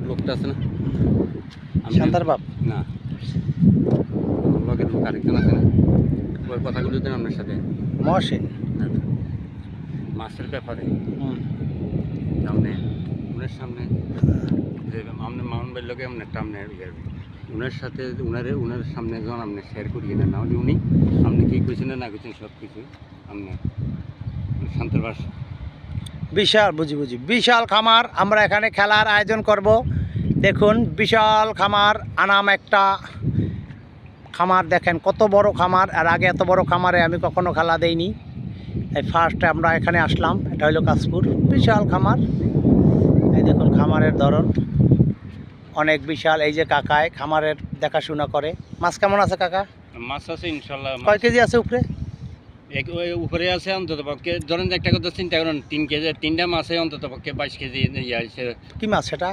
লোকটা আছে না শান্তার বাপ না লগের লোক আরেকজন আছে না ওই কথাগুলো দেন আপনার সাথে মহসিন মাছের ব্যাপারে সামনে উনার সামনে যে আপনি মাউন্ট বাড়ির লোকে আপনার সামনে উনার সাথে উনার সামনে যখন আপনি শেয়ার করিয়ে না হলে উনি আপনি কী কইছেন না কইছেন সব কিছু আপনার শান্তার বাস বিশাল বুঝি বিশাল খামার। আমরা এখানে খেলার আয়োজন করব। দেখুন বিশাল খামার, আনাম একটা খামার। দেখেন কত বড় খামার, আর আগে এত বড় খামারে আমি কখনো খেলা দেইনি। এই ফার্স্টে আমরা এখানে আসলাম। এটা হলো কাশপুর, বিশাল খামার। এই দেখুন খামারের ধরন অনেক বিশাল। এই যে কাকায় খামারের দেখাশোনা করে। মাছ কেমন আছে কাকা? মাছ আছে ইনশাল্লাহ। কয় কেজি আছে উপরে? উপরে আছে অন্তত পক্ষে ধরেন একটা কথা চিন্তা করেন 3 কেজি, 3টা মাছে অন্তত পক্ষে 22 কেজি। কি মাছ সেটা?